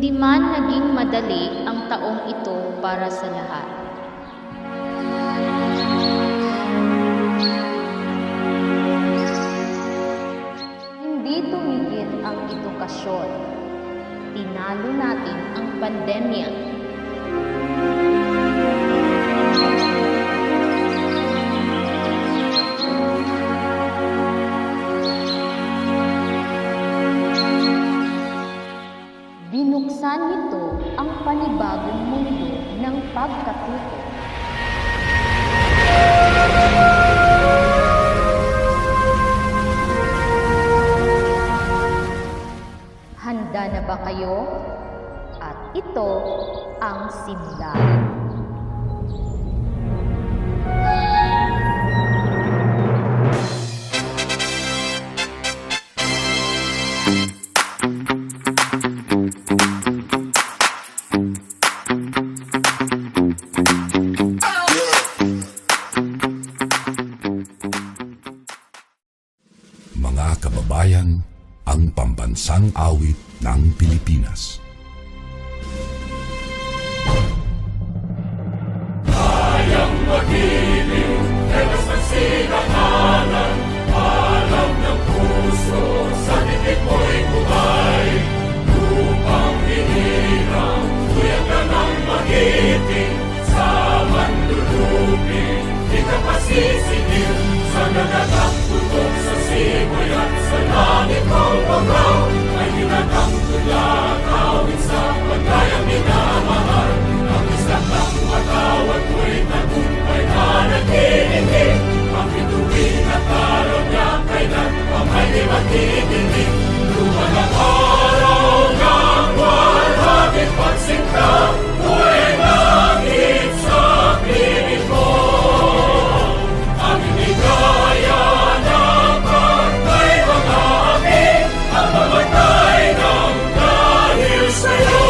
Hindi man naging madali ang taong ito para sa lahat. Hindi tumigil ang edukasyon. Tinalo natin ang pandemya. Binuksan nito ang panibagong mundo ng pagkatuto. Handa na ba kayo? At ito ang simula. Mga kababayan, ang pambansang awit ng Pilipinas. Kayang mag-ibig, tegas ng sinakalan, alam ng puso, sa titik mo'y buhay. Lupang hinirang, tuyag ka ng magiting, sa manlulupin, di ka pasisigil, sa nagagang putok sa simoy at sa langit mong pagaw, ay hinatang tulad, awit sa paglayang minamahal. Ang isang ng matawad mo'y tagumpay na naghihingi, ang bituin at araw niya kailan pa may di magdidinig. Luman ang araw ng walhagit pagsinta, buhay langit sa piling mo. Ang inigaya ng pagkay mga aking, ang mamatay ng dahil sa'yo.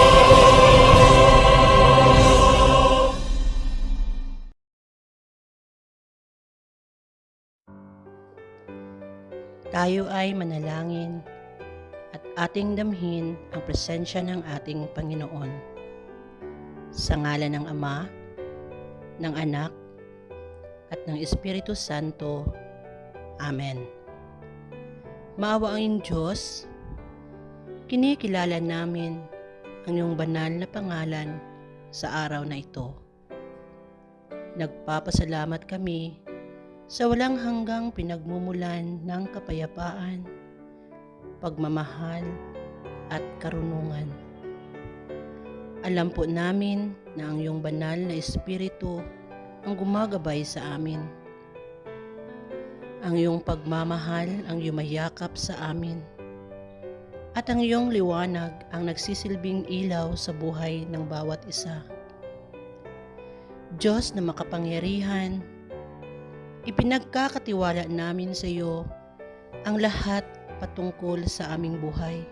Tayo ay manalangin at ating damhin ang presensya ng ating Panginoon. Sa ngalan ng Ama, ng Anak, at ng Espiritu Santo. Amen. Maawaang Diyos, kinikilala namin ang iyong banal na pangalan sa araw na ito. Nagpapasalamat kami sa walang hanggang pinagmumulan ng kapayapaan, pagmamahal at karunungan. Alam po namin na ang iyong banal na Espiritu ang gumagabay sa amin. Ang iyong pagmamahal ang yumayakap sa amin. At ang iyong liwanag ang nagsisilbing ilaw sa buhay ng bawat isa. Diyos na makapangyarihan, ipinagkakatiwala namin sa iyo ang lahat patungkol sa aming buhay.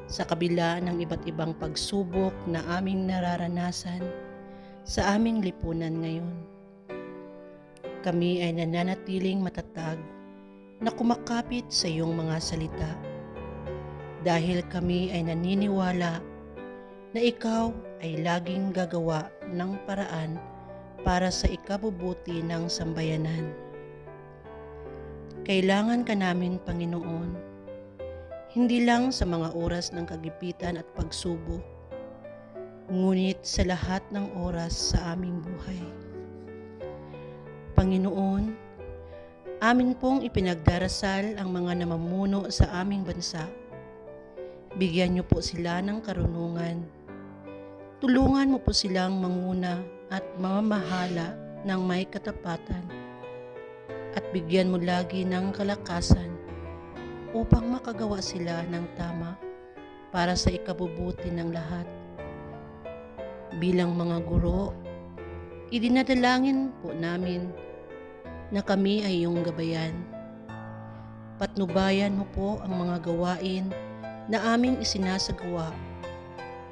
Sa kabila ng iba't ibang pagsubok na aming nararanasan sa aming lipunan ngayon, kami ay nananatiling matatag na kumakapit sa iyong mga salita dahil kami ay naniniwala na ikaw ay laging gagawa ng paraan para sa ikabubuti ng sambayanan. Kailangan ka namin, Panginoon, hindi lang sa mga oras ng kagipitan at pagsubok, ngunit sa lahat ng oras sa aming buhay. Panginoon, amin pong ipinagdarasal ang mga namumuno sa aming bansa. Bigyan niyo po sila ng karunungan. Tulungan mo po silang manguna at mamamahala ng may katapatan. At bigyan mo lagi ng kalakasan upang makagawa sila ng tama para sa ikabubuti ng lahat. Bilang mga guro, idinadalangin po namin na kami ay iyong gabayan. Patnubayan mo po ang mga gawain na aming isinasagawa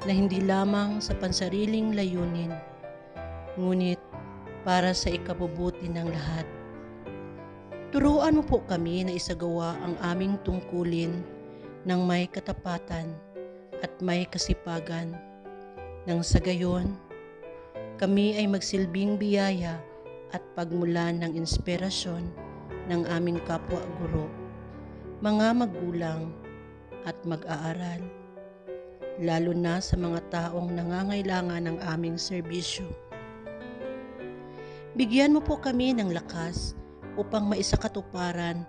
na hindi lamang sa pansariling layunin, ngunit para sa ikabubuti ng lahat. Turuan mo po kami na isagawa ang aming tungkulin ng may katapatan at may kasipagan. Nang sa gayon, kami ay magsilbing biyaya at pagmulan ng inspirasyon ng aming kapwa guro, mga magulang at mag-aaral, lalo na sa mga taong nangangailangan ng aming serbisyo. Bigyan mo po kami ng lakas upang maisakatuparan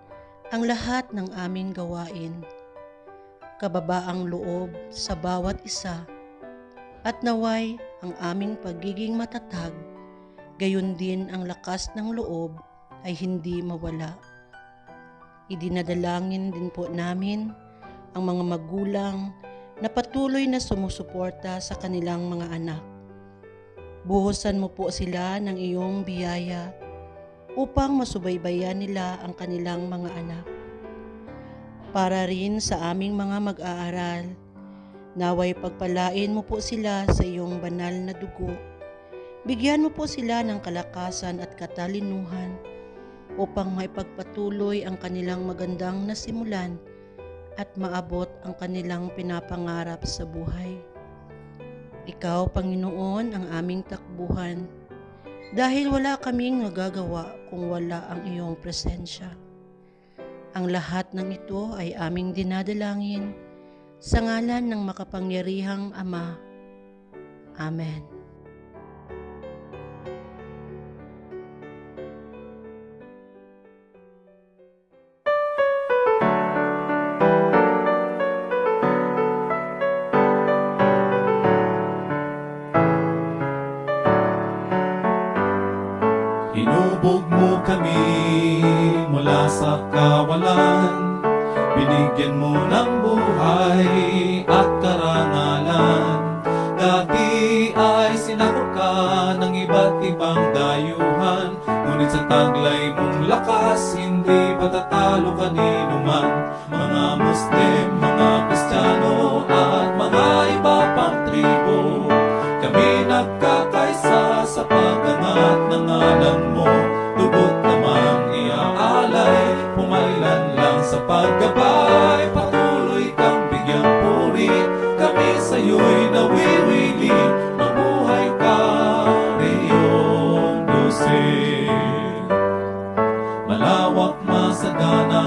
ang lahat ng aming gawain, kababaang loob sa bawat isa, at naway ang aming pagiging matatag, gayon din ang lakas ng loob ay hindi mawala. Idinadalangin din po namin ang mga magulang na patuloy na sumusuporta sa kanilang mga anak. Buhusan mo po sila ng iyong biyaya upang masubaybayan nila ang kanilang mga anak. Para rin sa aming mga mag-aaral, naway pagpalain mo po sila sa iyong banal na dugo. Bigyan mo po sila ng kalakasan at katalinuhan upang maipagpatuloy ang kanilang magandang nasimulan at maabot ang kanilang pinapangarap sa buhay. Ikaw, Panginoon, ang aming takbuhan, dahil wala kaming nagagawa kung wala ang iyong presensya. Ang lahat ng ito ay aming dinadalangin sa ngalan ng makapangyarihang Ama. Amen. Hinubog mo kami mula sa kawalan, binigyan mo ng buhay at karangalan. Dati ay sinakop ka ng iba't ibang dayuhan, ngunit sa taglay mong lakas, hindi patatalo kanino man. Mga Muslim, mga Kristiyano at mga iba pang tribo, kami nagkakaisa sa pag-angat ng ngalan mo. Dugot naman iaalay, pumailan lang sa paggabay. Patuloy kang bigyang puri, kami sa'yo'y nawiwili. Mabuhay ka, Reyong Dose. Malawak masagana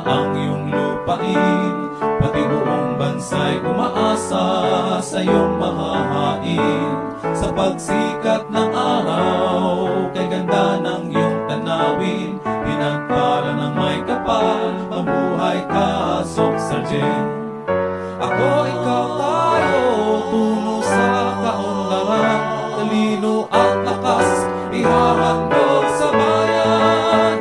ang iyong lupain, pati buong bansa'y umaasa sa iyong mahahain. Sa pagsikat ng araw, kay ganda ng iyong tanawin, pinagpala ng may kapal, mabuhay ka, Sok Sargent. Ako, ikaw, tayo, tungo sa kaunlaran, talino at lakas, ihahandog sa bayan.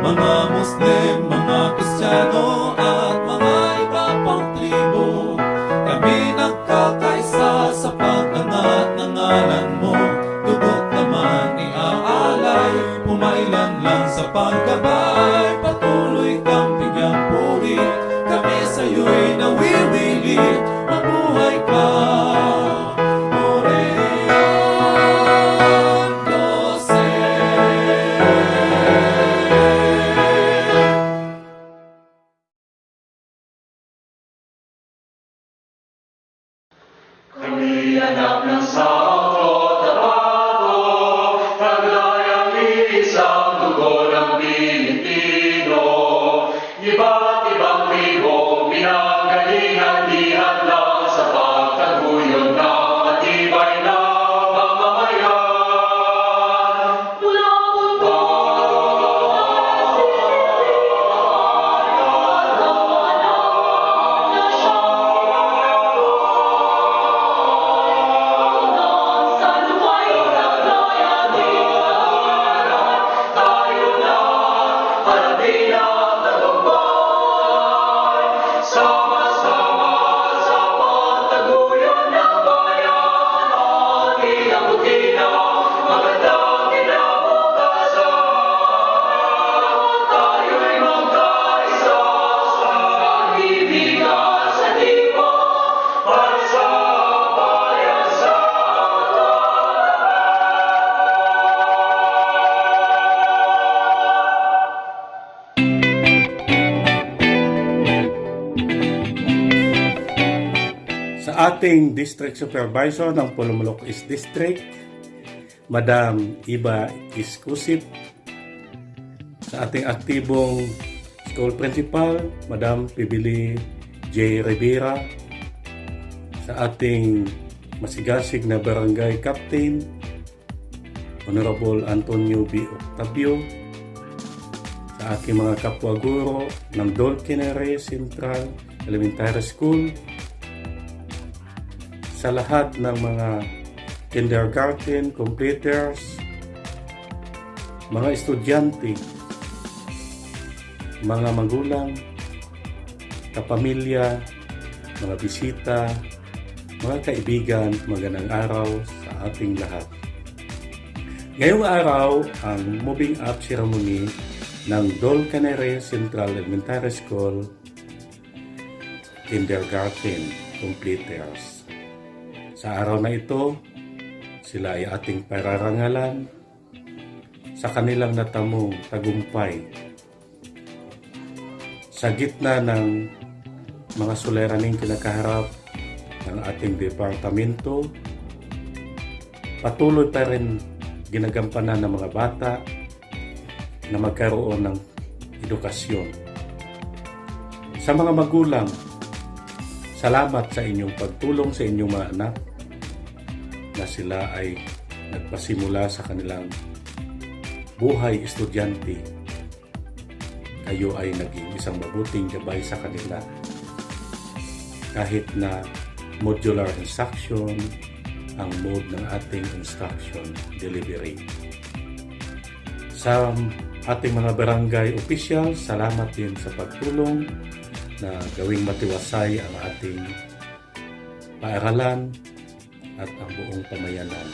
Mga Muslim, mga Kristiyano at mga iba pang tribo, kami nagkakaisa sa pag-angat ng ngalan mo. Dugot naman iaalay, pumailan lang sa paggabay. Patuloy kang bigyang puri, kami sa'yo'y nawiwili. Mabuhay Sa ating District Supervisor ng Pulumulok East District, Madam Iba Iskusip. Sa ating aktibong School Principal, Madam Pibili J. Rivera. Sa ating masigasig na Barangay Captain, Honorable Antonio B. Octavio. Sa aking mga kapwa guro ng Dolkenere Central Elementary School. Sa lahat ng mga kindergarten completers, mga estudyante, mga magulang, kapamilya, mga bisita, mga kaibigan, magandang araw sa ating lahat. Ngayong araw, ang moving up ceremony ng Dolkenere Central Elementary School Kindergarten Completers. Sa araw na ito, sila ay ating pararangalan sa kanilang natamong tagumpay. Sa gitna ng mga suliraning kinakaharap ng ating departamento, patuloy pa rin ginagampanan ng mga bata na magkaroon ng edukasyon. Sa mga magulang, salamat sa inyong pagtulong sa inyong mga anak na sila ay nagpasimula sa kanilang buhay estudyante. Kayo ay naging isang mabuting gabay sa kanila. Kahit na modular instruction ang mode ng ating instruction delivery. Sa ating mga barangay officials, salamat din sa pagtulong na gawing matiwasay ang ating paaralan at ang buong pamayanan.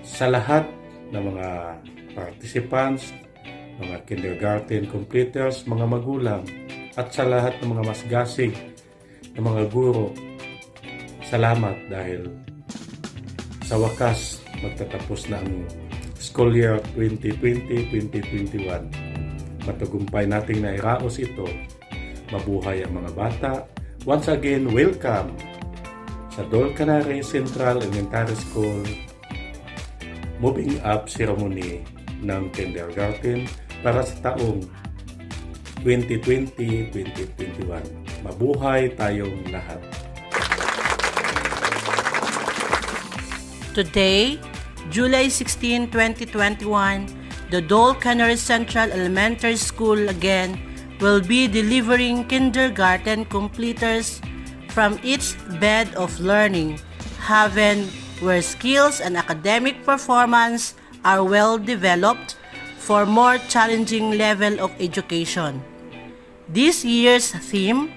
Sa lahat ng mga participants, mga kindergarten completers, mga magulang, at sa lahat ng mga masgasig ng mga guro, salamat dahil sa wakas magtatapos na ang school year 2020-2021. Matagumpay nating nairaos ito. Mabuhay ang mga bata. Once again, welcome sa Dolkenere Central Elementary School Moving Up Ceremony ng Kindergarten para sa taong 2020-2021. Mabuhay tayong lahat. Today, July 16, 2021, the Dolkenere Central Elementary School again will be delivering kindergarten completers from its bed of learning, haven where skills and academic performance are well developed for more challenging level of education. This year's theme,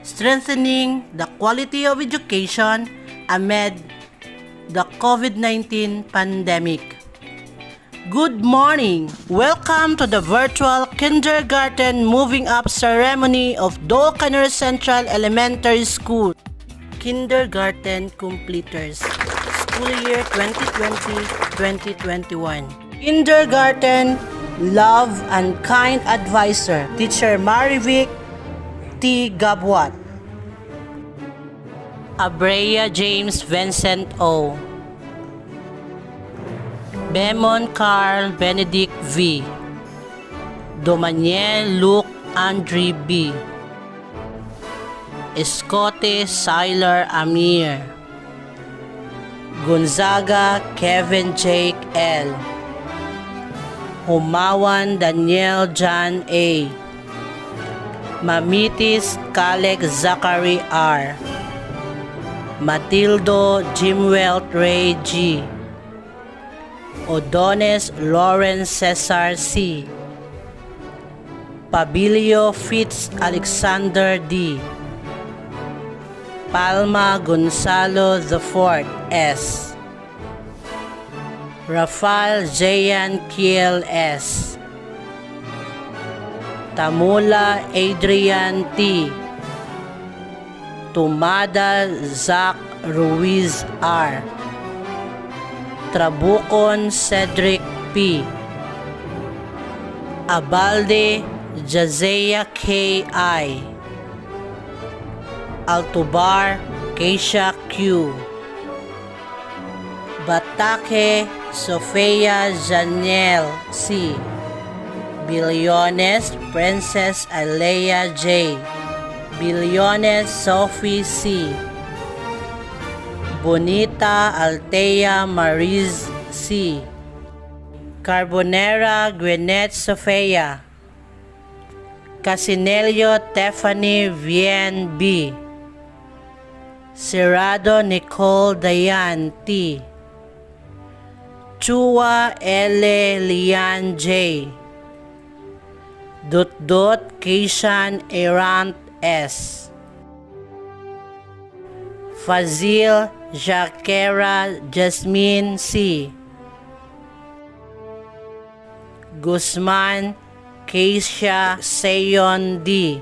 strengthening the quality of education amid the COVID-19 pandemic. Good morning! Welcome to the virtual kindergarten moving up ceremony of Dolkenere Central Elementary School. Kindergarten completers, school year 2020-2021. Kindergarten Love and Kind Advisor, Teacher Marivic T. Gabwat. Abrea James Vincent O. Bemon Carl Benedict V. Domaniel Luke Andre B. Escote Siler Amir. Gonzaga Kevin Jake L. Humawan Daniel John A. Mamitis Kaleg Zachary R. Matildo Jimwelt Ray G. Odones Lawrence Cesar C. Pabilio Fitz Alexander D. Palma Gonzalo IV S. Rafael Jayan Kiel S. Tamula Adrian T. Tumada Zach Ruiz R. Trabucon Cedric P. Abalde Jazea K.I. Altubar Keisha Q. Batake Sofia Janiel C. Billones Princess Alea J. Billones Sophie C. Bonita Altea Mariz C. Carbonera Gwyneth Sofia. Casinelio Tiffany Vien B. Cerrado Nicole Dayan T. Chua L. Lian J. Keishan Erant S. Fazil Jaquera Jasmine C. Guzman Keisha Seyon D.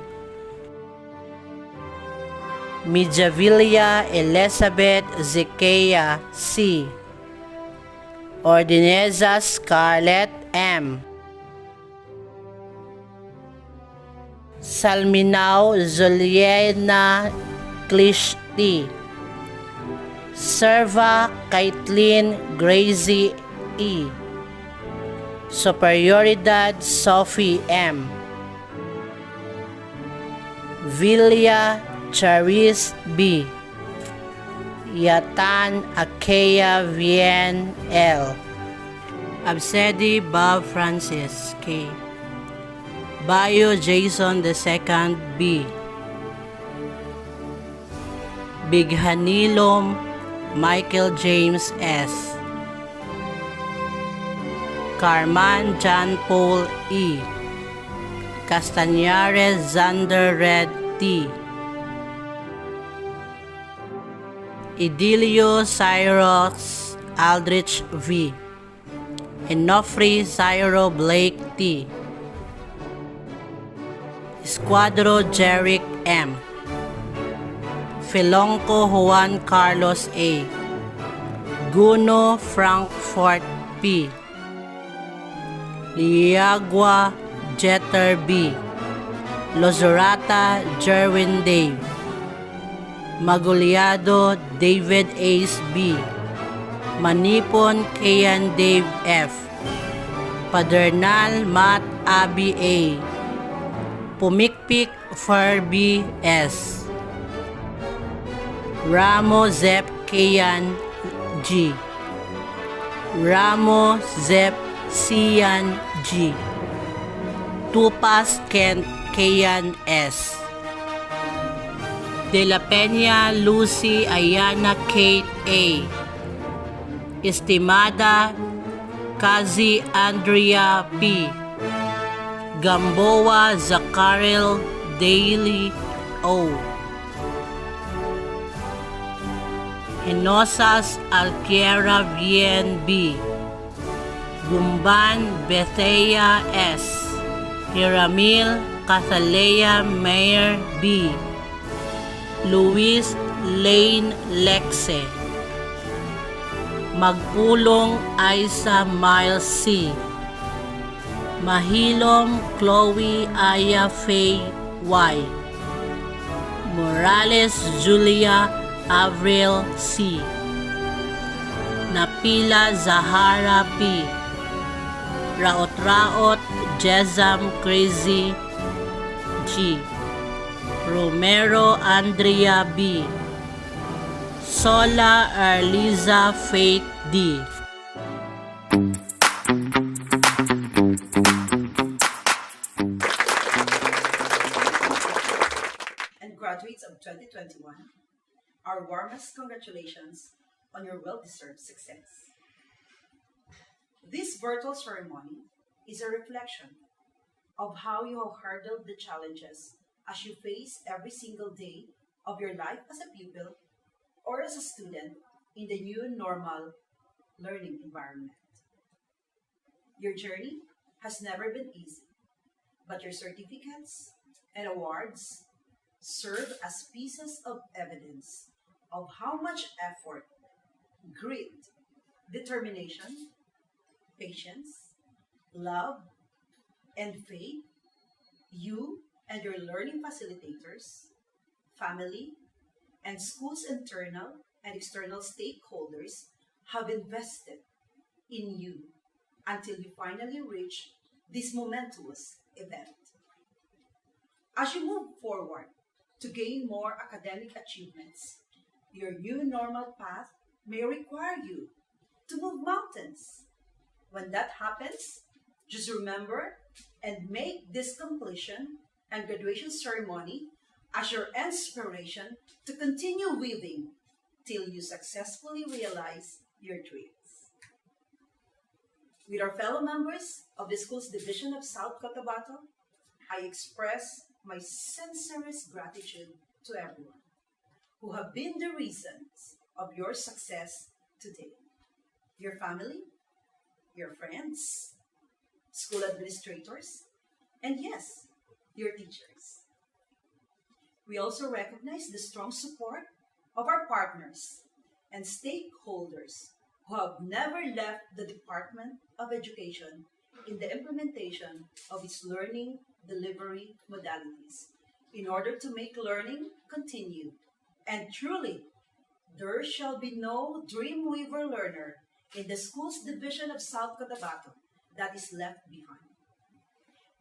Mijavilla Elizabeth Zekea C. Ordineza Scarlett M. Salminao Zuliena Clishti. Serva Kaitlin Gracie E. Superioridad Sophie M. Villa Charis B. Yatan Akea Vien L. Absedi Bob Francis K. Bayo Jason II B. Bighanilom Michael James S. Carman John Paul E. Castañares Zander Red T. Idilio Cyrus Aldrich V. Enofri Cyro Blake T. Escuadro Jeric M. Filonco Juan Carlos A. Guno Frankfort P. Liagua Jeter B. Lozurata Jerwin Dave. Maguliado David Ace B. Manipon Kayan Dave F. Padernal Matt Abby A. Pumikpik Furby S. Ramo Zep Kayan G. Ramo Zep Sian G. Tupas Kent Kayan S. De la Peña Lucy Ayana Kate A. Estimada Kazi Andrea P. Gamboa Zakaril Daily O. Hinosas Alquiera Vien B. Gumban Bethea S. Hiramil Cathalea Mayer B. Luis Lane Lexe. Magpulong Isa Miles C. Mahilom Chloe Aya Faye Y. Morales Julia Avril C. Napila Zahara P. Raot-Raot Jezam Crazy G. Romero Andrea B. Sola Arliza Faith D. And graduates of 2021, our warmest congratulations on your well-deserved success. This virtual ceremony is a reflection of how you have hurdled the challenges as you face every single day of your life as a pupil or as a student in the new normal learning environment. Your journey has never been easy, but your certificates and awards serve as pieces of evidence of how much effort, grit, determination, patience, love, and faith you and your learning facilitators, family, and school's internal and external stakeholders have invested in you until you finally reach this momentous event. As you move forward to gain more academic achievements, your new normal path may require you to move mountains. When that happens, just remember and make this completion and graduation ceremony as your inspiration to continue weaving till you successfully realize your dreams. With our fellow members of the school's Division of South Cotabato, I express my sincerest gratitude to everyone who have been the reasons of your success today. Your family, your friends, school administrators, and yes, your teachers. We also recognize the strong support of our partners and stakeholders who have never left the Department of Education in the implementation of its learning delivery modalities in order to make learning continue. And truly, there shall be no Dreamweaver learner in the school's Division of South Cotabato that is left behind.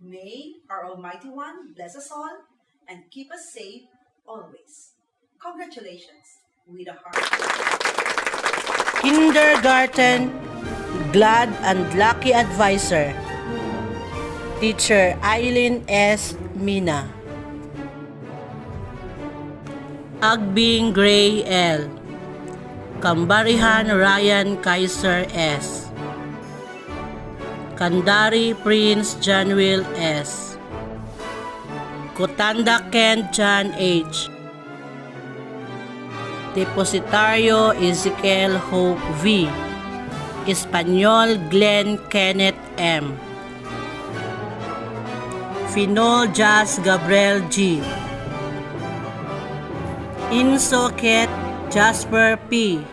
May our Almighty One bless us all and keep us safe always. Congratulations with a heart. Kindergarten Glad and Lucky Advisor, Teacher Eileen S. Mina. Agbing Gray L. Kambarihan Ryan Kaiser S. Kandari Prince Janwil S. Kutanda Kent John H. Depositario Ezekiel Hope V. Espanyol Glenn Kenneth M. Finol Jas Gabriel G. Insoket Jasper P.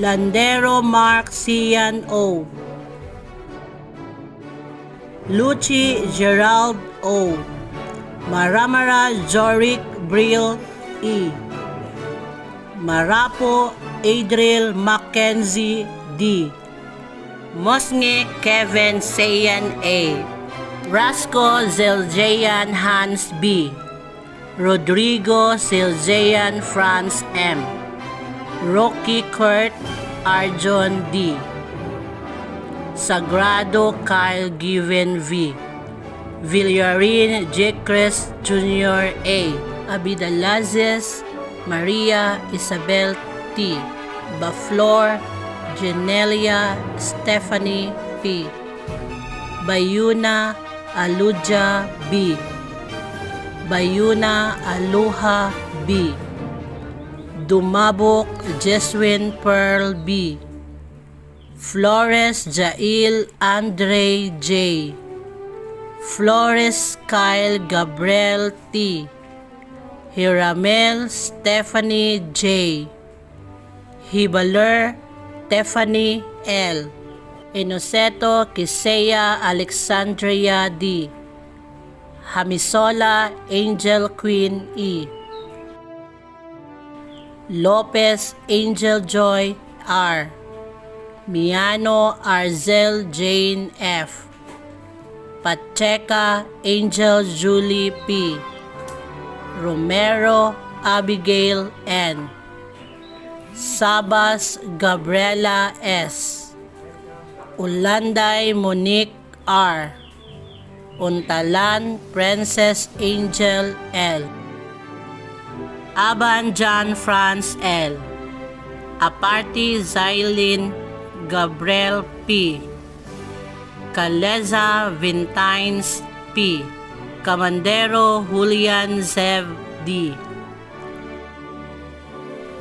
Landero Mark Cian O. Luchi Gerald O. Maramara Jorik Brill E. Marapo Adriel Mackenzie D. Mosnge Kevin Sayan A. Rasco Zeljayan Hans B. Rodrigo Siljayan Franz M. Rocky Kurt Arjon D. Sagrado Kyle Given V. Villarin J. Chris Jr. A. Abidalazes Maria Isabel T. Baflor Genelia Stephanie P. Bayuna Aluja B. Bayuna Aloha B. Dumabok Jeswin Pearl B. Flores Jail Andre J. Flores Kyle Gabriel T. Hiramel Stephanie J. Hibaler Stephanie L. Inoceto Kisea Alexandria D. Hamisola Angel Queen E. Lopez Angel Joy R. Miano Arzel Jane F. Pacheca Angel Julie P. Romero Abigail N. Sabas Gabriela S. Ulanday Monique R. Untalan Princess Angel L. Aban John Franz L. Aparti Zailin Gabriel P. Caleza Vintines P. Camandero Julian Zev D.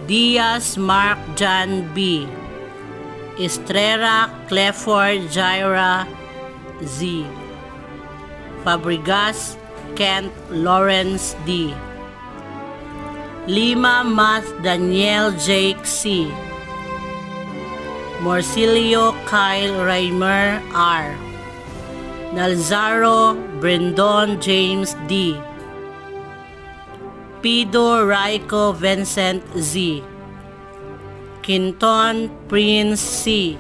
Diaz Mark John B. Estrera Clifford Jaira Z. Fabregas Kent Lawrence D. Lima Math Daniel Jake C. Morcilio Kyle Raymer R. Nalzaro Brendon James D. Rapido Raico Vincent Z. Quinton Prince C.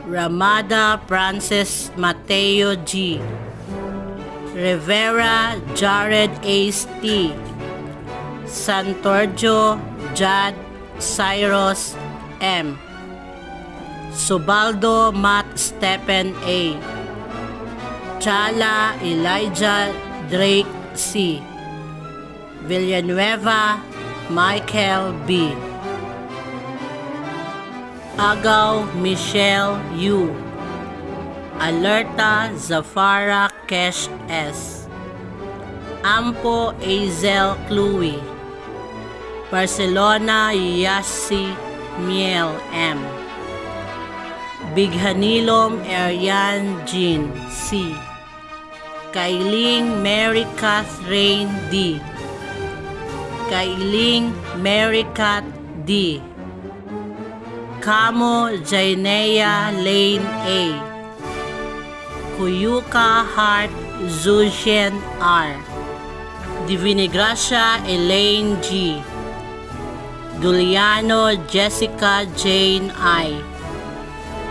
Ramada Francis Mateo G. Rivera Jared Ace T. Santorjo Jad Cyrus M. Subaldo Matt Stephen A. Chala Elijah Drake C. Villanueva Michael B. Agaw Michelle U. Alerta Zafara Kesh S. Ampo Azel Chloe. Barcelona Yassi Miel M. Bighanilom Arian Jean C. Kailing Mary Catherine D. Kailing Mary Cat D. Kamo Jainea Lane A. Kuyuka Hart Zushen R. Divinigracia Elaine G. Duliano Jessica Jane I.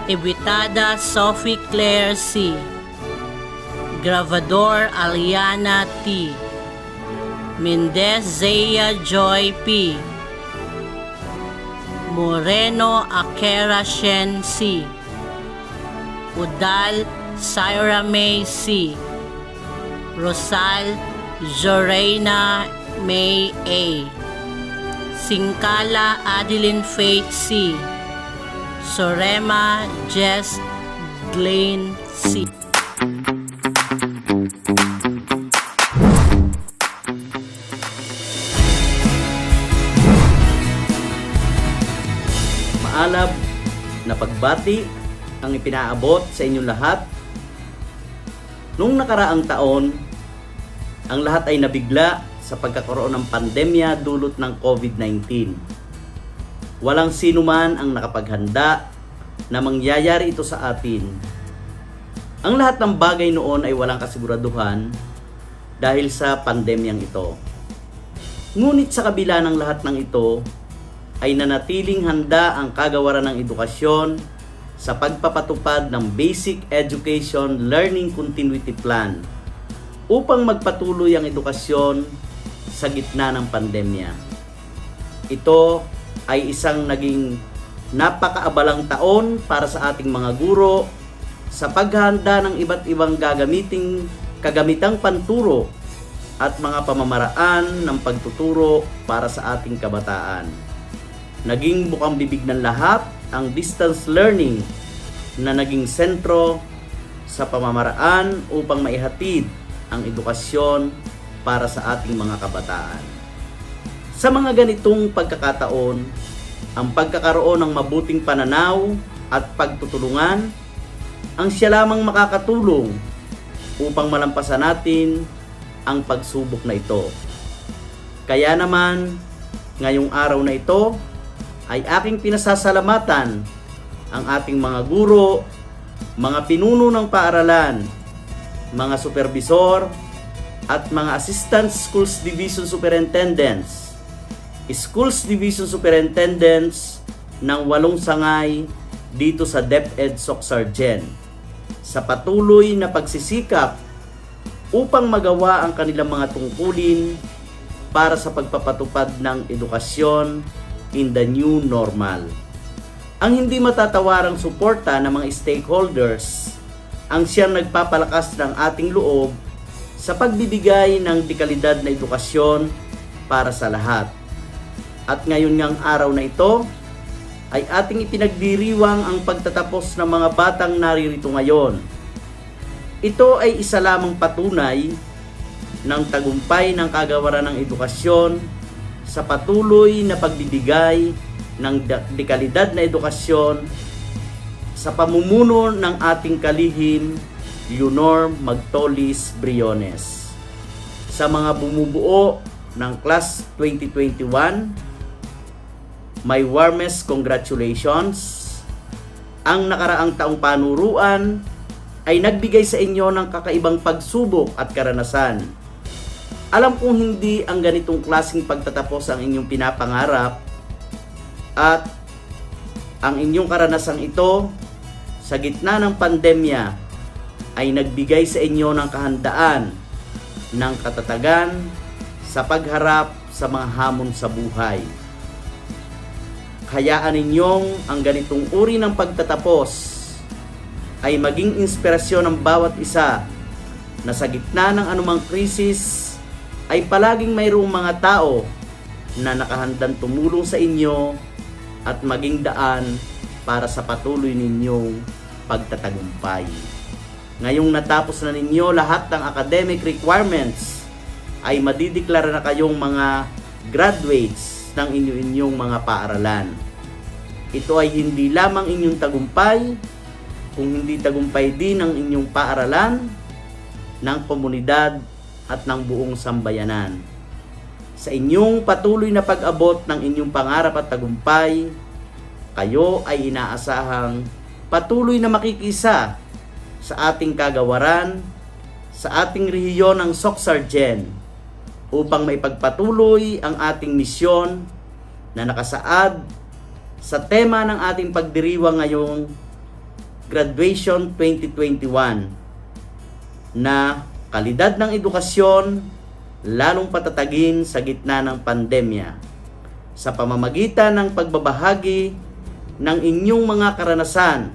Evitada Sophie Claire C. Gravador Aliana T. Mendez Zaya Joy P. Moreno Akera Shen C. Udal Syra May C. Rosal Zorena May A. Singkala Adeline Faith C. Sorema Jess Glenn C. Maalab na pagbati ang ipinaabot sa inyong lahat. Nung nakaraang taon, ang lahat ay nabigla sa pagkakaroon ng pandemya dulot ng COVID-19. Walang sino man ang nakapaghanda na mangyayari ito sa atin. Ang lahat ng bagay noon ay walang kasiguraduhan dahil sa pandemyang ito. Ngunit sa kabila ng lahat ng ito, ay nanatiling handa ang kagawaran ng edukasyon sa pagpapatupad ng Basic Education Learning Continuity Plan upang magpatuloy ang edukasyon sa gitna ng pandemya. Ito ay isang naging napakaabalang taon para sa ating mga guro sa paghahanda ng iba't ibang kagamitang panturo at mga pamamaraan ng pagtuturo para sa ating kabataan. Naging bukang bibig ng lahat ang distance learning na naging sentro sa pamamaraan upang maihatid ang edukasyon para sa ating mga kabataan. Sa mga ganitong pagkakataon, ang pagkakaroon ng mabuting pananaw at pagtutulungan ang siya lamang makakatulong upang malampasan natin ang pagsubok na ito. Kaya naman, ngayong araw na ito ay aking pinasasalamatan ang ating mga guro, mga pinuno ng paaralan, mga supervisor, at mga Assistant Schools Division Superintendents, Schools Division Superintendents ng 8 sangay dito sa DepEd Soc-Sargen sa patuloy na pagsisikap upang magawa ang kanilang mga tungkulin para sa pagpapatupad ng edukasyon in the new normal. Ang hindi matatawarang suporta ng mga stakeholders ang siyang nagpapalakas ng ating loob sa pagbibigay ng dekalidad na edukasyon para sa lahat. At ngayon ngang araw na ito ay ating ipinagdiriwang ang pagtatapos ng mga batang naririto ngayon. Ito ay isa lamang patunay ng tagumpay ng kagawaran ng edukasyon sa patuloy na pagbibigay ng dekalidad na edukasyon sa pamumuno ng ating kalihim Leonor Magtolis Briones. Sa mga bumubuo ng Class 2021, my warmest congratulations. Ang nakaraang taong panuruan ay nagbigay sa inyo ng kakaibang pagsubok at karanasan. Alam kong hindi ang ganitong klaseng pagtatapos ang inyong pinapangarap at ang inyong karanasang ito sa gitna ng pandemya ay nagbigay sa inyo ng kahandaan, ng katatagan sa pagharap sa mga hamon sa buhay. Hayaan ninyong ang ganitong uri ng pagtatapos ay maging inspirasyon ng bawat isa na sa gitna ng anumang krisis ay palaging mayroong mga tao na nakahandang tumulong sa inyo at maging daan para sa patuloy ninyong pagtatagumpay. Ngayong natapos na ninyo lahat ng academic requirements, ay madideklara na kayong mga graduates ng inyong mga paaralan. Ito ay hindi lamang inyong tagumpay, kung hindi tagumpay din ng inyong paaralan, ng komunidad at ng buong sambayanan. Sa inyong patuloy na pag-abot ng inyong pangarap at tagumpay, kayo ay inaasahang patuloy na makikisa sa ating kagawaran, sa ating rehiyon ng Socsargen upang maipagpatuloy ang ating misyon na nakasaad sa tema ng ating pagdiriwang ngayong Graduation 2021 na kalidad ng edukasyon, lalong patatagin sa gitna ng pandemya sa pamamagitan ng pagbabahagi ng inyong mga karanasan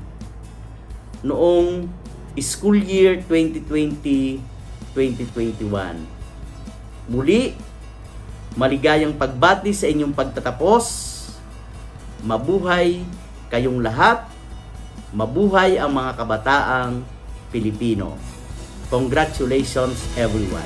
noong school year 2020-2021. Muli, maligayang pagbati sa inyong pagtatapos. Mabuhay kayong lahat. Mabuhay ang mga kabataang Pilipino. Congratulations everyone.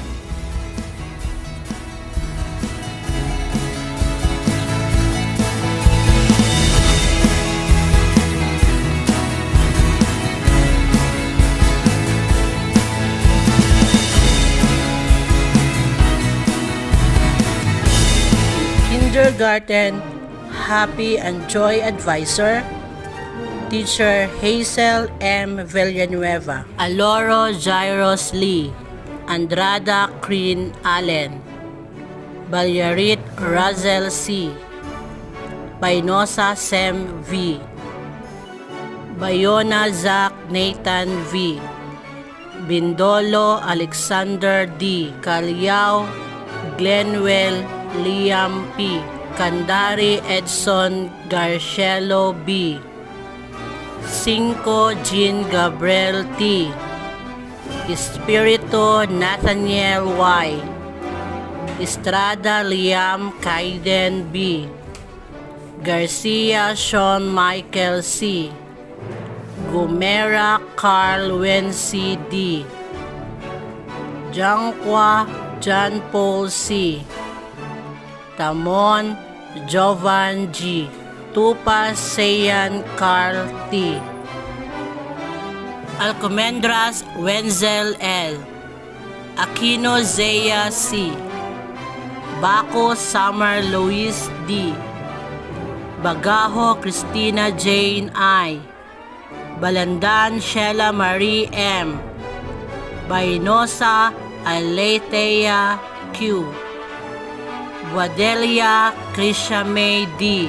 Kindergarten Happy and Joy Advisor, Teacher Hazel M. Villanueva, Aloro Jairos Lee, Andrada Creen Allen, Balyarit Razel C., Painosa Sem V., Bayona Zach Nathan V., Bindolo Alexander D., Calyao Glenwell Liam P., Kandari Edson Garcielo B., 5 Jean Gabriel T., Espirito Nathaniel Y., Estrada Liam Kaiden B., Garcia Sean Michael C., Gumera Carl Wency D., Jangqua John Paul C., Tamon Jovan G., Tupa Sayan Carl T., Alcomendras Wenzel L., Aquino Zea C., Baco Summer Luis D., Bagaho Christina Jane I., Balandan Sheila Marie M., Bainosa Aletea Q., Guadelia Krisha May D.,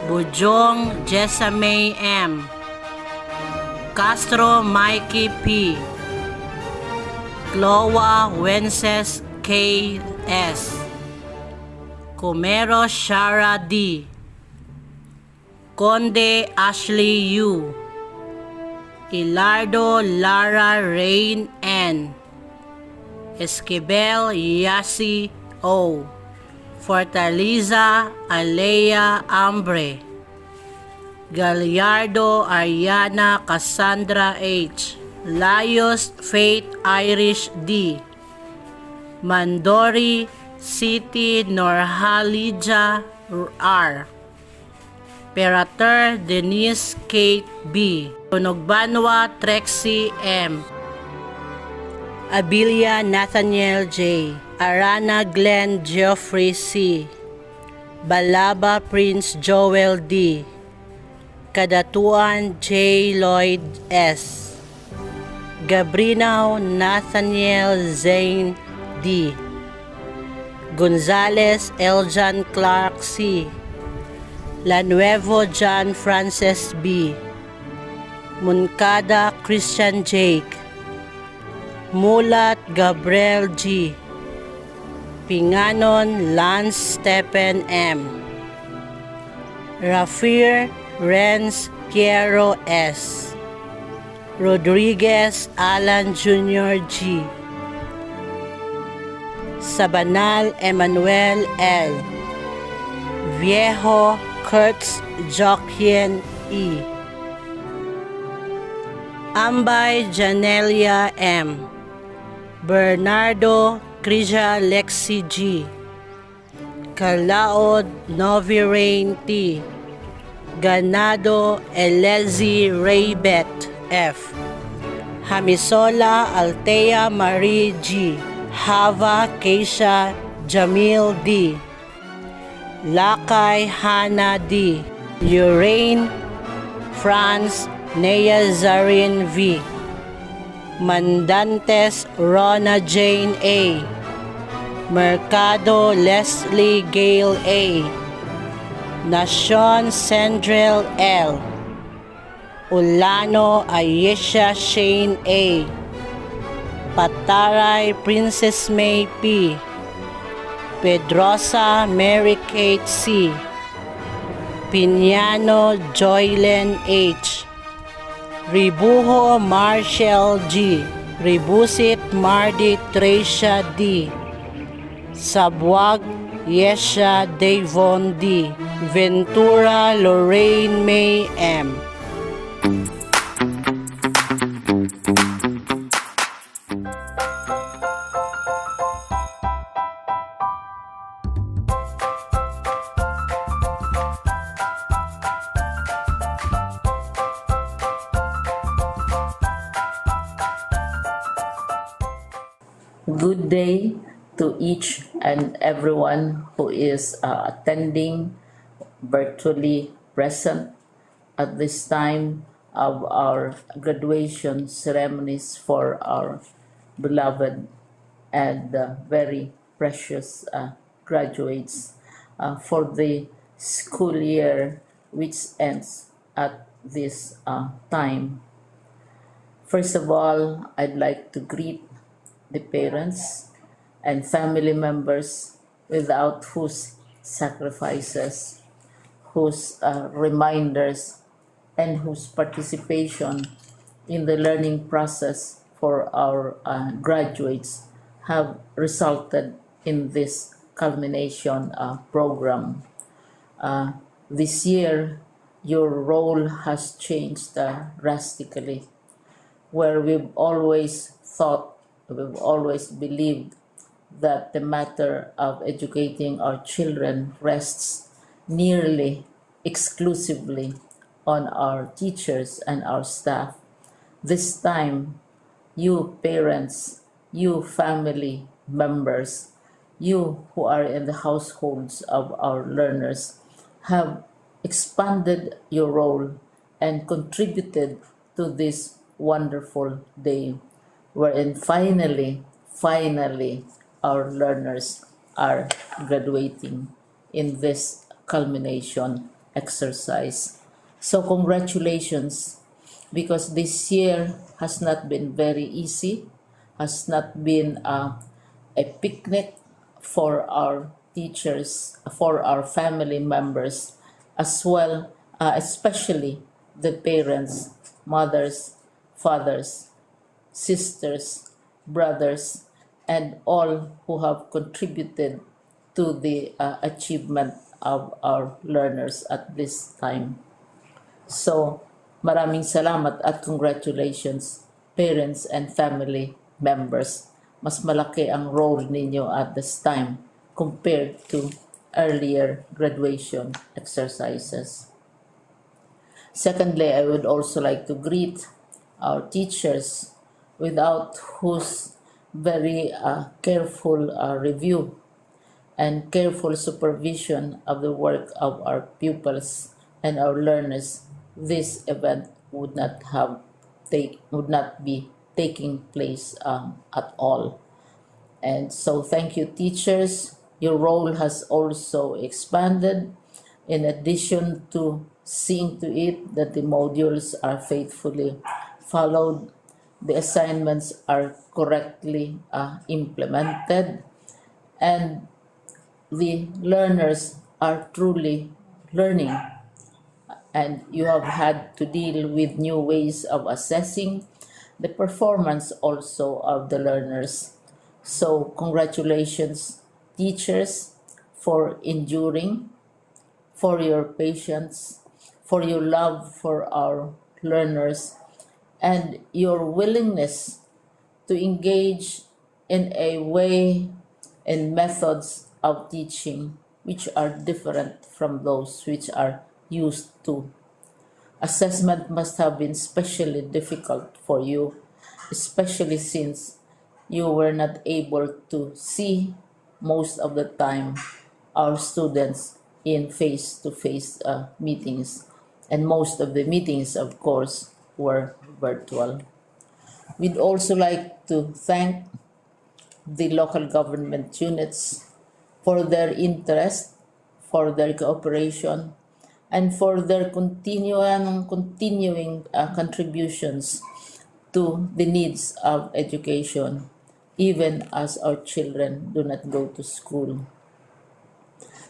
Bujong Jessamay M., Castro Mikey P., Cloa Wences K. S., Comero Shara D., Conde Ashley U., Ilardo Lara Rain N., Esquivel Yasi O., Fortaleza Alea Ambre, Gallardo Ariana Cassandra H., Layos Faith Irish D., Mandori City Norhalija R., Perater Denise Kate B., Tunogbanwa Trexie M., Abilia Nathaniel J., Arana Glenn Geoffrey C., Balaba Prince Joel D., Kadatuan J. Lloyd S., Gabrinaw Nathaniel Zane D. Gonzales Eljan Clark C. Lanuevo John Frances B. Moncada Christian Jake. Mulat Gabriel G. Pinganon Lance Stephen M. Rafir Renz Piero S. Rodriguez Alan Jr. G. Sabanal Emmanuel L. Viejo Kurtz Joaquin E. Ambay Janelia M. Bernardo Krija Lexi G. Kalaod Novirain T. Ganado Elezi Raybet F. Hamisola Altea Marie G. Hava Keisha Jamil D. Lakay Hana D. Urain Franz Nea Zarin V. Mandantes Rona Jane A. Mercado Leslie Gale A. Nacion Sandrel L. Ulano Ayesha Shane A. Pataray Princess May P. Pedrosa Mary Kate C. Piñano Joylen H. Ribuho Marshall G. Ribusit Mardi Tracia D. Sabwag Yesha Davon D. Ventura Lorraine May M. Good day to each and everyone who is attending virtually present at this time of our graduation ceremonies for our beloved and very precious graduates for the school year which ends at this time. First of all, I'd like to greet the parents and family members without whose sacrifices, whose reminders, and whose participation in the learning process for our graduates have resulted in this culmination program. This year, your role has changed drastically, where we've always believed that the matter of educating our children rests nearly exclusively on our teachers and our staff. This time, you parents, you family members, you who are in the households of our learners have expanded your role and contributed to this wonderful day, wherein finally, our learners are graduating in this culmination exercise. So congratulations, because this year has not been very easy, has not been a picnic for our teachers, for our family members, as well, especially the parents, mothers, fathers, sisters, brothers, and all who have contributed to the achievement of our learners at this time. So, maraming salamat at congratulations, parents and family members. Mas malaki ang role ninyo at this time compared to earlier graduation exercises. Secondly, I would also like to greet our teachers, without whose very careful review and careful supervision of the work of our pupils and our learners, this event would not be taking place at all. And so thank you, teachers. Your role has also expanded in addition to seeing to it that the modules are faithfully followed, the assignments are correctly implemented, and the learners are truly learning. And you have had to deal with new ways of assessing the performance also of the learners. So, congratulations, teachers, for enduring, for your patience, for your love for our learners, and your willingness to engage in a way and methods of teaching which are different from those which are used to. Assessment must have been especially difficult for you, especially since you were not able to see most of the time our students in face-to-face meetings, and most of the meetings, of course, were virtual. We'd also like to thank the local government units for their interest, for their cooperation, and for their continuing contributions to the needs of education, even as our children do not go to school.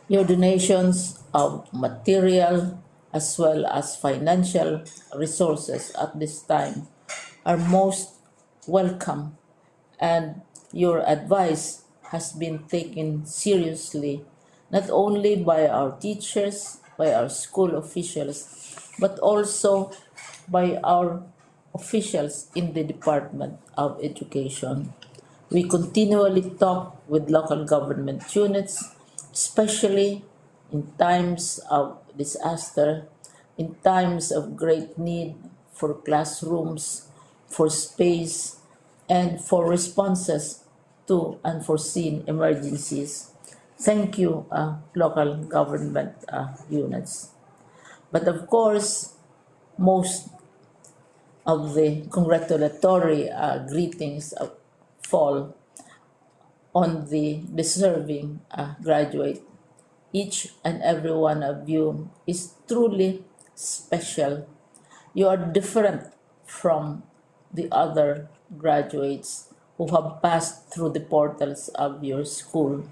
Your donations of material as well as financial resources at this time are most welcome, and your advice has been taken seriously not only by our teachers, by our school officials, but also by our officials in the Department of Education. We continually talk with local government units, especially in times of disaster, in times of great need for classrooms, for space, and for responses to unforeseen emergencies. Thank you, local government units. But of course, most of the congratulatory greetings fall on the deserving graduate. Each and every one of you is truly special. You are different from the other graduates who have passed through the portals of your school.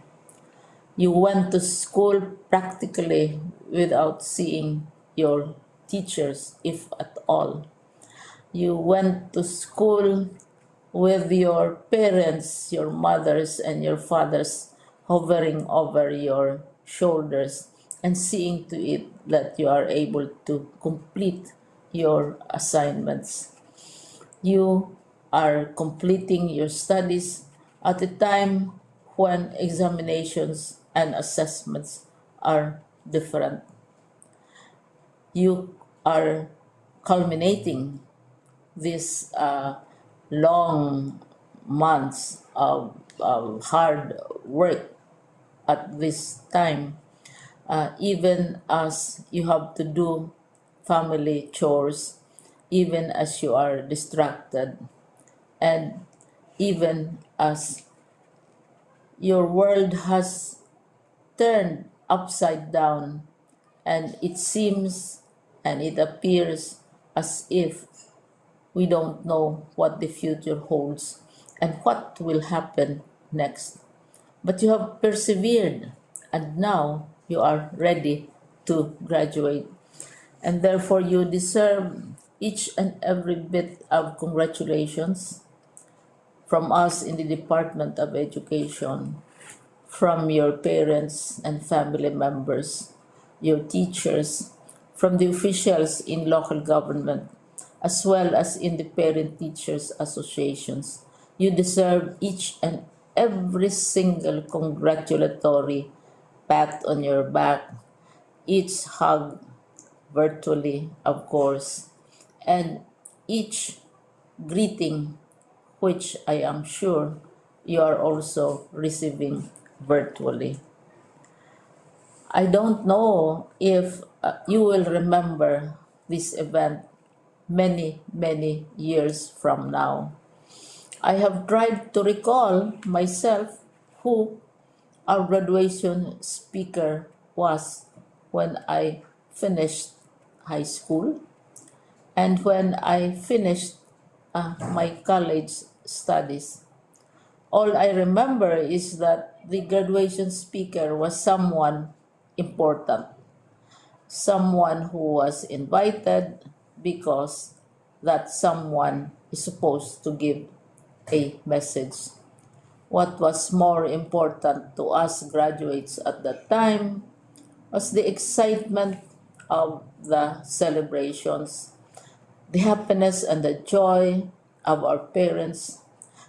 You went to school practically without seeing your teachers, if at all. You went to school with your parents, your mothers, and your fathers hovering over your shoulders and seeing to it that you are able to complete your assignments. You are completing your studies at a time when examinations and assessments are different. You are culminating these long months of hard work at this time, even as you have to do family chores, even as you are distracted, and even as your world has turned upside down, and it seems and it appears as if we don't know what the future holds and what will happen next. But you have persevered, and now you are ready to graduate. And therefore, you deserve each and every bit of congratulations from us in the Department of Education, from your parents and family members, your teachers, from the officials in local government, as well as in the parent teachers associations. You deserve each and every single congratulatory pat on your back, each hug virtually, of course, and each greeting, which I am sure you are also receiving virtually. I don't know if you will remember this event many, many years from now. I have tried to recall myself who our graduation speaker was when I finished high school and when I finished my college studies. All I remember is that the graduation speaker was someone important, someone who was invited because that someone is supposed to give a message. What was more important to us graduates at that time was the excitement of the celebrations, the happiness and the joy of our parents,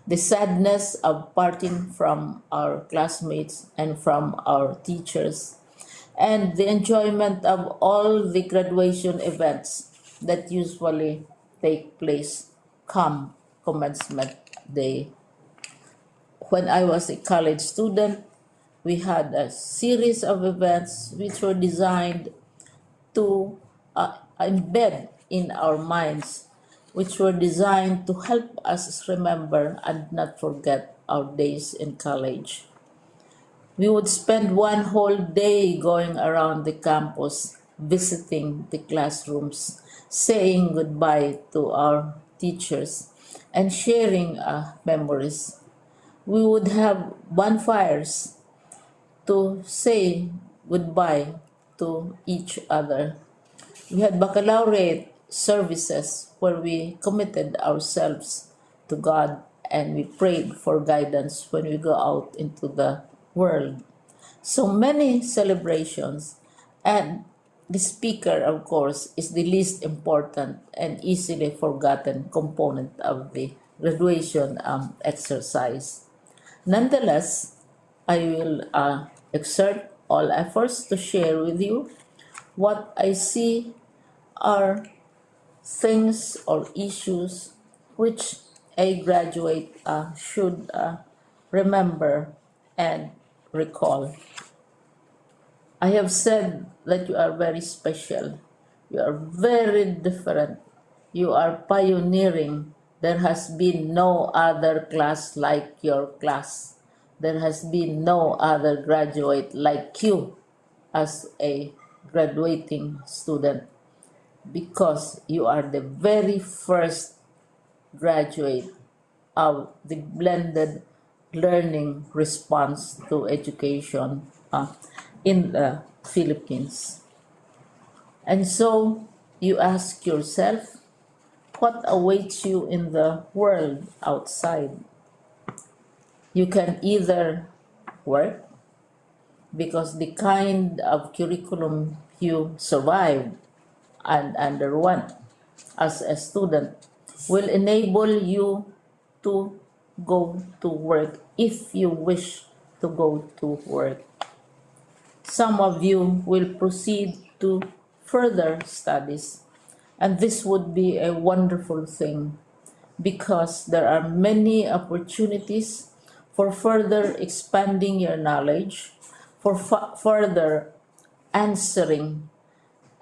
the sadness of parting from our classmates and from our teachers, and the enjoyment of all the graduation events that usually take place come commencement day. When I was a college student, we had a series of events which were designed to embed in our minds, which were designed to help us remember and not forget our days in college. We would spend one whole day going around the campus, visiting the classrooms, saying goodbye to our teachers, and sharing memories. We would have bonfires to say goodbye to each other. We had baccalaureate services where we committed ourselves to God and we prayed for guidance when we go out into the world. So many celebrations, and the speaker, of course, is the least important and easily forgotten component of the graduation exercise. Nonetheless, I will exert all efforts to share with you what I see are things or issues which a graduate should remember and recall. I have said that you are very special. You are very different. You are pioneering. There has been no other class like your class. There has been no other graduate like you as a graduating student because you are the very first graduate of the blended learning response to education in the Philippines. And so you ask yourself, what awaits you in the world outside? You can either work because the kind of curriculum you survived and underwent as a student will enable you to go to work if you wish to go to work. Some of you will proceed to further studies, and this would be a wonderful thing because there are many opportunities for further expanding your knowledge, for further answering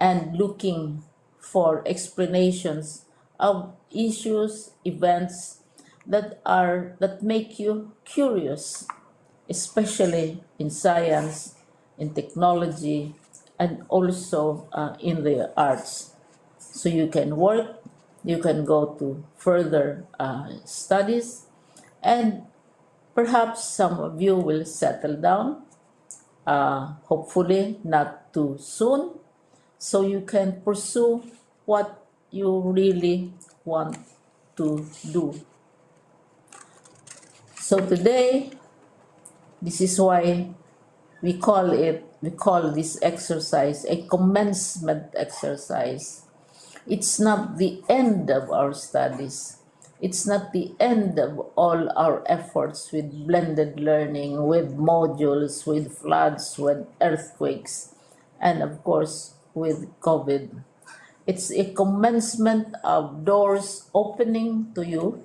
and looking for explanations of issues, events that make you curious, especially in science, in technology, and also in the arts. So you can work, you can go to further studies, and perhaps some of you will settle down, hopefully not too soon, so you can pursue what you really want to do. So today, this is why we call this exercise a commencement exercise. It's not the end of our studies. It's not the end of all our efforts with blended learning, with modules, with floods, with earthquakes, and of course with COVID. It's a commencement of doors opening to you.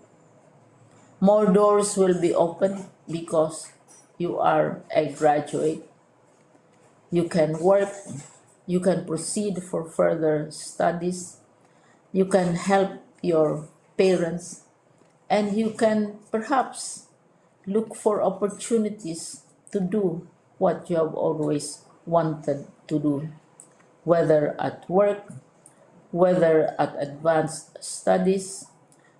More doors will be opened because you are a graduate. You can work, you can proceed for further studies, you can help your parents, and you can perhaps look for opportunities to do what you have always wanted to do, whether at work, whether at advanced studies,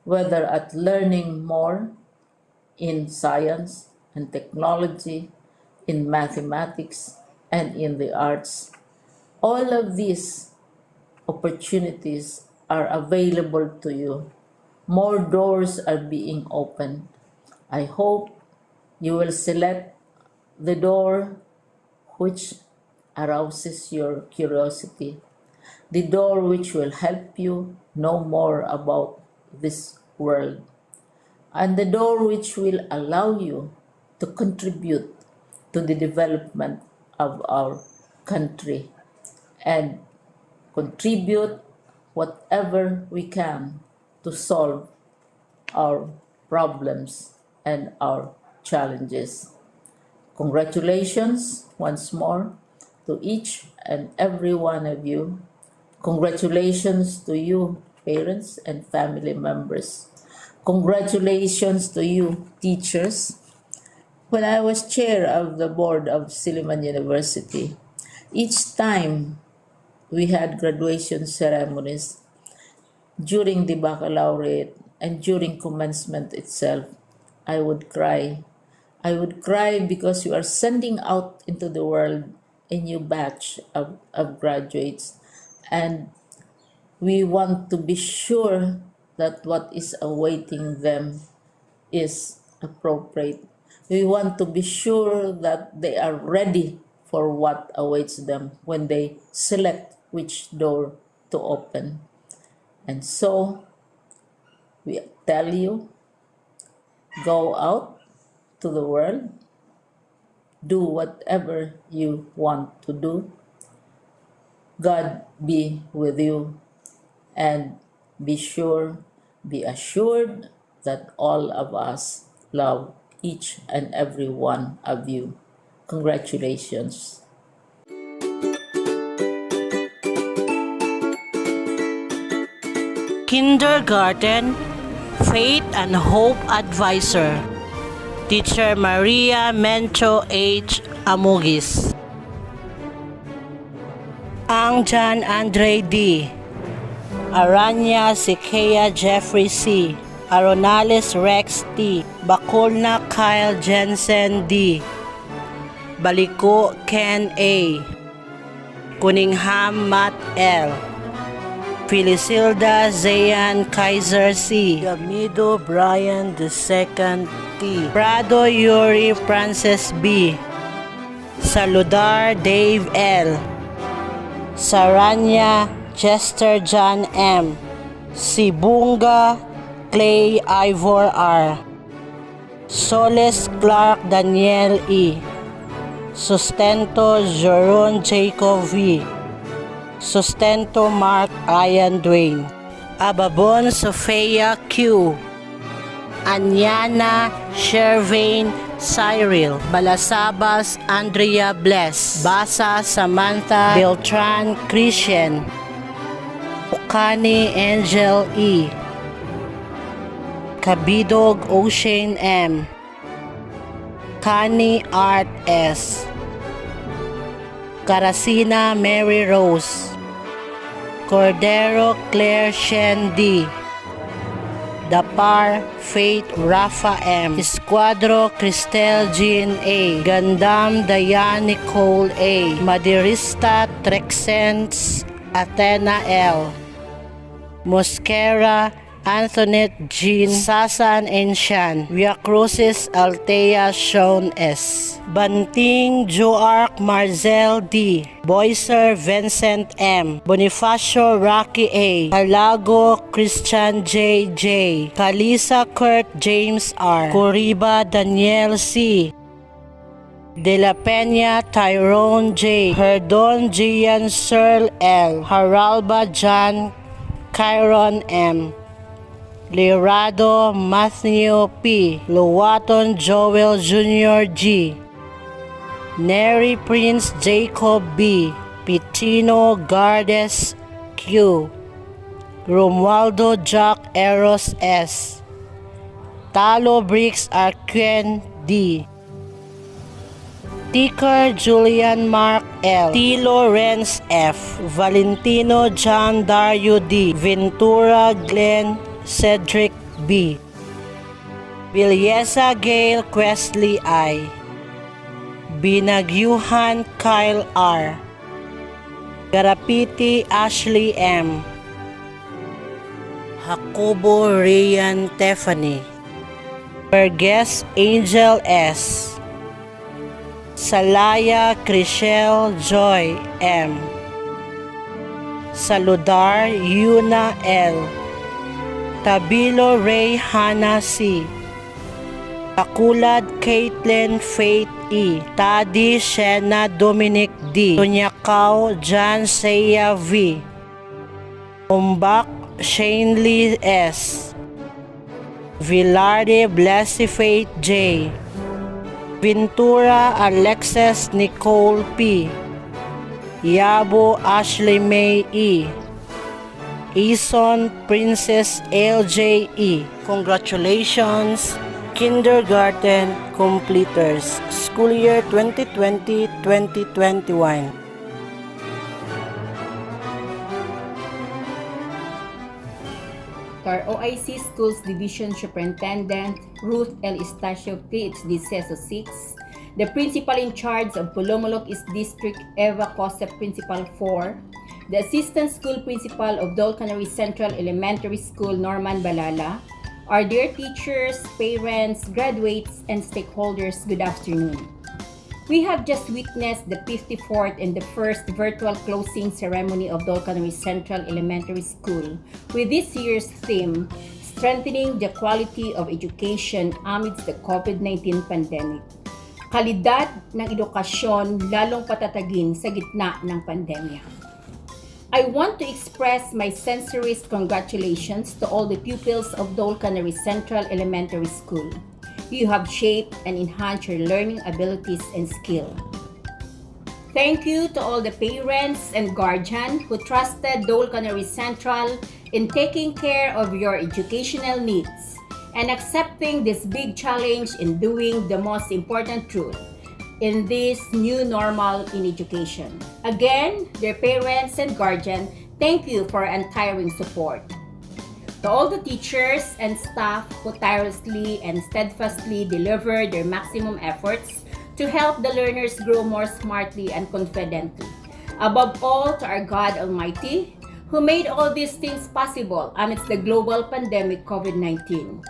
whether at learning more in science and technology, in mathematics, and in the arts. All of these opportunities are available to you. More doors are being opened. I hope you will select the door which arouses your curiosity, the door which will help you know more about this world, and the door which will allow you to contribute to the development of our country and contribute whatever we can to solve our problems and our challenges. Congratulations once more to each and every one of you. Congratulations to you, parents and family members. Congratulations to you, teachers. When I was chair of the board of Silliman University, each time we had graduation ceremonies during the baccalaureate and during commencement itself, I would cry. I would cry because you are sending out into the world a new batch of graduates, and we want to be sure that what is awaiting them is appropriate. We want to be sure that they are ready for what awaits them when they select which door to open. And so, we tell you, go out to the world, do whatever you want to do. God be with you, and be assured that all of us love each and every one of you. Congratulations. Kindergarten Faith and Hope Advisor, Teacher Maria Mencho H. Amugis. Ang John Andre D. Aranya Sikea Jeffrey C. Aronales Rex T. Bacolna Kyle Jensen D. Baliko Ken A. Cunningham Matt L. Felicilda Zayan Kaiser C. Gamido Brian II T. Prado Yuri Francis B. Saludar Dave L. Saranya Chester John M. Sibunga Clay Ivor R. Soles Clark Daniel E. Sustento Joron Jacob V. Sustento Mark Ryan Dwayne. Ababon Sofia Q. Anyana Shervain Cyril. Balasabas Andrea Bless. Basa Samantha Beltran Christian. Ukani Angel E. Kabidog Ocean M. Kani Art S. Carasina Mary Rose. Cordero Claire Shen D. Dapar Faith Rafa M. Escuadro Cristel Jean A. Gandam Diane Nicole A. Madirista Trexens Athena L. Mosquera Antoinette Jean Sasan Enshan. Via Crucis Altea Sean S. Banting Joark Marzel D. Boyser Vincent M. Bonifacio Rocky A. Carlago Christian J. J. Kalisa Kurt James R. Coriba Daniel C. De La Peña Tyrone J. Herdon Gian Searle L. Haralba John Kyron M. Lirado Matthew P. Luwaton Joel Jr. G. Neri Prince Jacob B. Pitino Gardes Q. Romualdo Jack Eros S. Talo Bricks Arquen D. Ticker Julian Mark L. T. Lawrence F. Valentino John Dario D. Ventura Glenn Cedric B. Bilyesa Gail Questley I. Binagyuhan Kyle R. Garapiti Ashley M. Jacobo Ryan Tiffany. Burgess Angel S. Salaya Chriselle Joy M. Saludar Yuna L. Tabilo Ray Hannah C. Takulad Caitlin Faith E. Tadi Shena Dominic D. Tunyakaw John Seya V. Umbak Shane Lee S. Villarde Blessy Faith J. Ventura Alexis Nicole P. Yabo Ashley May E. Ison Princess LJ E. Congratulations, kindergarten completers, school year 2020-2021. Our OIC Schools Division Superintendent Ruth L. Estacio, PhD, CESO 6, the Principal in charge of Pulomolok East District, Eva Cosep, Principal 4, the Assistant School Principal of Dole Canary Central Elementary School, Norman Balala, our dear teachers, parents, graduates, and stakeholders, good afternoon. We have just witnessed the 54th and the first virtual closing ceremony of Dole Canary Central Elementary School with this year's theme, Strengthening the Quality of Education Amidst the COVID-19 Pandemic. Kalidad ng edukasyon lalong patatagin sa gitna ng pandemya. I want to express my sincerest congratulations to all the pupils of Dole Canary Central Elementary School. You have shaped and enhanced your learning abilities and skill. Thank you to all the parents and guardians who trusted Dole Canary Central in taking care of your educational needs and accepting this big challenge in doing the most important truth in this new normal in education. Again, dear parents and guardians, thank you for untiring support. To all the teachers and staff who tirelessly and steadfastly deliver their maximum efforts to help the learners grow more smartly and confidently. Above all, to our God Almighty, who made all these things possible amidst the global pandemic COVID-19.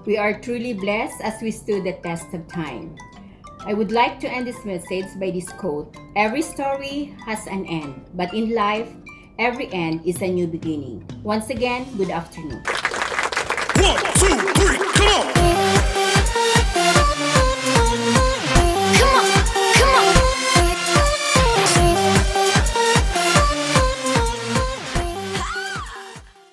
We are truly blessed as we stood the test of time. I would like to end this message by this quote: every story has an end, but in life, every end is a new beginning. Once again, good afternoon. 1, 2, 3, come on!